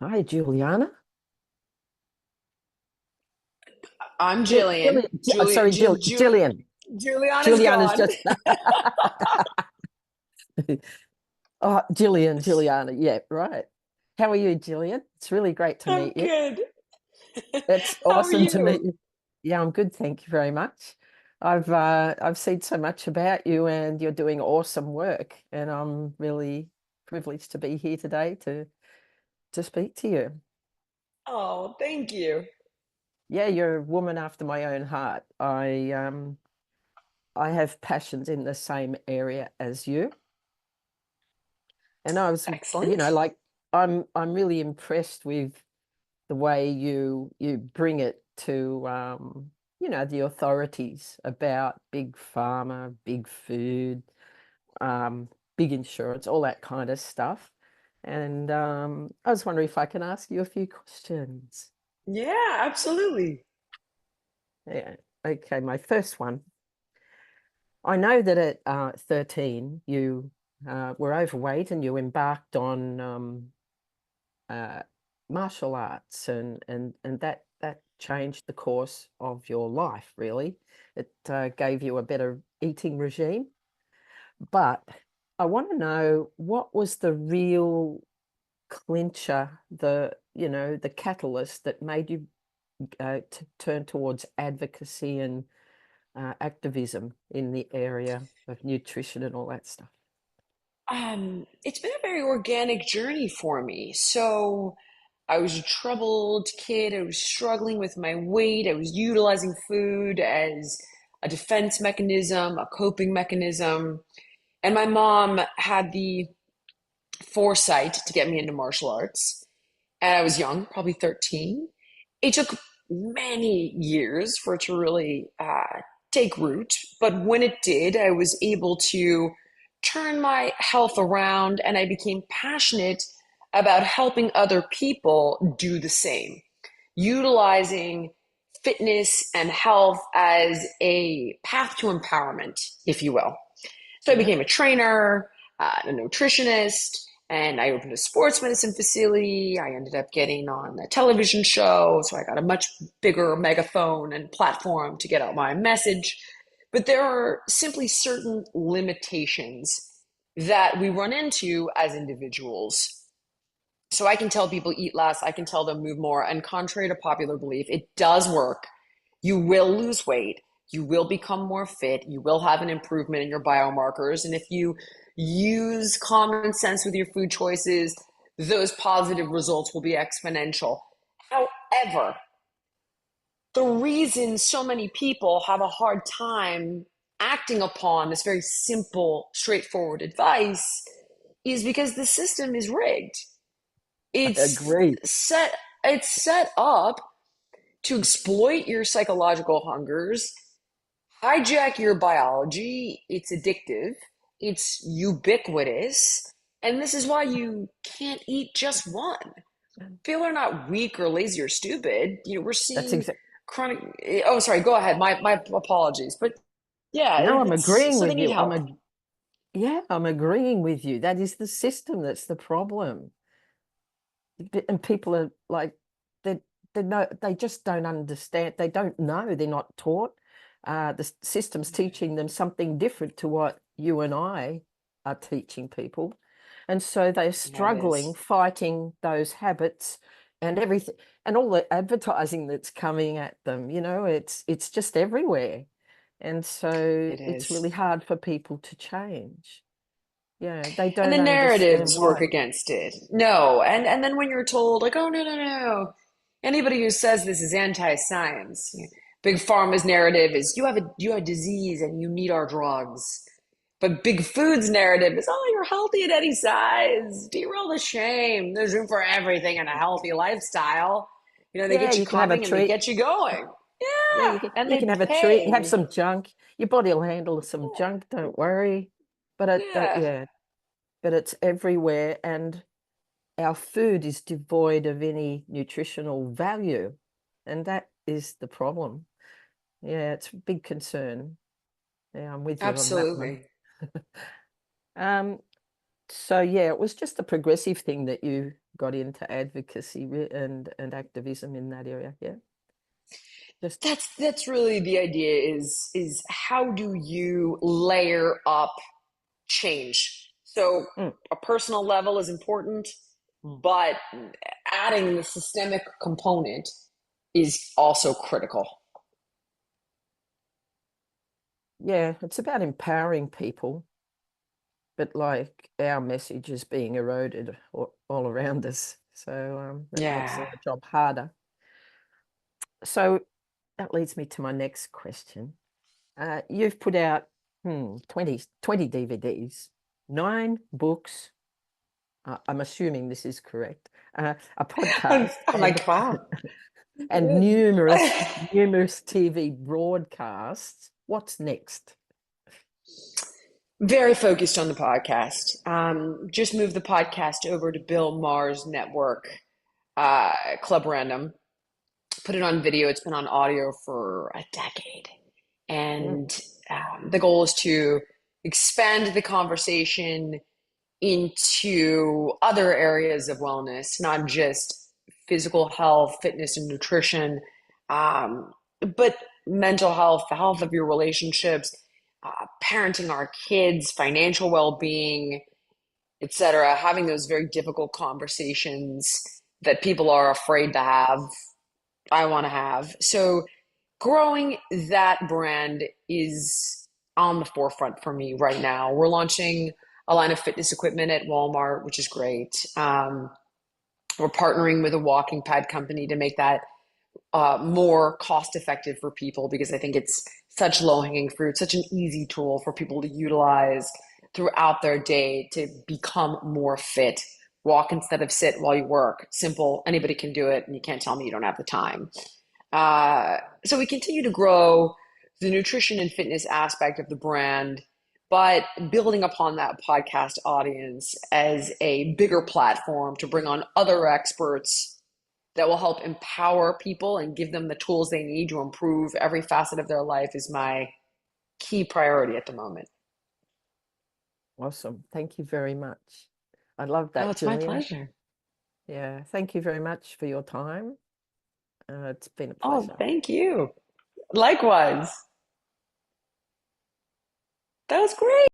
Hi, Juliana. I'm Jillian. Sorry, Jillian. Juliana's Juliana's gone. just, oh, Juliana. Yeah, right. How are you, Jillian? It's really great to I'm meet you. good. It's How are awesome to meet you? you. Yeah, I'm good. Thank you very much. I've seen so much about you and you're doing awesome work, and I'm really privileged to be here today to speak to you. Oh, thank you. Yeah, you're a woman after my own heart. I have passions in the same area as you. And I was, Excellent. like I'm really impressed with the way you bring it to the authorities about big pharma, big food, um, big insurance, all that kind of stuff. And I was wondering if I can ask you a few questions. Yeah, absolutely. Yeah. Okay, my first one. I know that at 13 you were overweight and you embarked on uh, martial arts, and that changed the course of your life, really. It gave you a better eating regime. But I want to know, what was the real clincher, the catalyst that made you turn towards advocacy and activism in the area of nutrition and all that stuff. It's been a very organic journey for me. So I was a troubled kid. I was struggling with my weight. I was utilizing food as a defense mechanism, a coping mechanism. And my mom had the foresight to get me into martial arts. And I was young, probably 13. It took many years for it to really take root. But when it did, I was able to turn my health around and I became passionate about helping other people do the same, utilizing fitness and health as a path to empowerment, if you will. So I Yeah. became a trainer, a nutritionist, and I opened a sports medicine facility. I ended up getting on a television show, so I got a much bigger megaphone and platform to get out my message. But there are simply certain limitations that we run into as individuals. So I can tell people eat less, I can tell them move more, and contrary to popular belief, it does work. You will lose weight, you will become more fit, you will have an improvement in your biomarkers, and if you use common sense with your food choices, those positive results will be exponential. However, the reason so many people have a hard time acting upon this very simple, straightforward advice is because the system is rigged. I It's agree. set it's set up to exploit your psychological hungers, hijack your biology. It's addictive, it's ubiquitous, and this is why you can't eat just one. People are not weak or lazy or stupid. We're That's seeing exactly. chronic. Oh, sorry, go ahead. My apologies. But yeah, No, I'm it's agreeing so they with need you. help. Yeah, I'm agreeing with you. That is the system that's the problem. And people are like, they they just don't understand. They don't know. They're not taught. The system's teaching them something different to what you and I are teaching people. And so they're Yeah, it struggling, is. fighting those habits and everything, and all the advertising that's coming at them, it's just everywhere. And so It it's really is. hard for people to change. Yeah, they And the don't understand narratives work why. against it. No. And then when you're told, like, oh, no, no, no. Anybody who says this is anti-science, Big Pharma's narrative is you have a disease and you need our drugs. But Big Food's narrative is, oh, you're healthy at any size. Derail the shame. There's room for everything in a healthy lifestyle. They Yeah, get you you can have a coming and they treat. get you going. Yeah, Yeah. And you they can have a treat, have pay. some junk. Your body will handle some junk, don't worry. But Yeah. yeah, but it's everywhere, and our food is devoid of any nutritional value, and that is the problem. Yeah, it's a big concern. Yeah, I'm with you on that one. Absolutely. Um, so yeah, it was just a progressive thing that you got into advocacy and activism in that area. Yeah, just That's really the idea is how do you layer up change? So mm, a personal level is important, but adding the systemic component is also critical. yeah, it's about empowering people, but like our message is being eroded all around us, so that makes Yeah. our job harder. So that leads me to my next question. You've put out 20 DVDs, 9 books. I'm assuming this is correct. A podcast I'm like, wow. and numerous TV broadcasts. What's next? Very focused on the podcast. Just moved the podcast over to Bill Maher's network, Club Random. Put it on video. It's been on audio for a decade. Mm, And the goal is to expand the conversation into other areas of wellness, not just physical health, fitness, and nutrition, but mental health, the health of your relationships, parenting our kids, financial well-being, etc. Having those very difficult conversations that people are afraid to have, I want to have. So growing that brand is on the forefront for me right now. We're launching a line of fitness equipment at Walmart, which is great. We're partnering with a walking pad company to make that more cost effective for people because I think it's such low hanging fruit, such an easy tool for people to utilize throughout their day to become more fit. Walk instead of sit while you work. Simple. Anybody can do it, and you can't tell me you don't have the time. Uh, so we continue to grow the nutrition and fitness aspect of the brand, but building upon that podcast audience as a bigger platform to bring on other experts that will help empower people and give them the tools they need to improve every facet of their life is my key priority at the moment. awesome. Thank you very much. I love Oh, that, it's my Jillian. pleasure. Yeah, thank you very much for your time. It's been a Oh, pleasure. thank you. Likewise. That was great.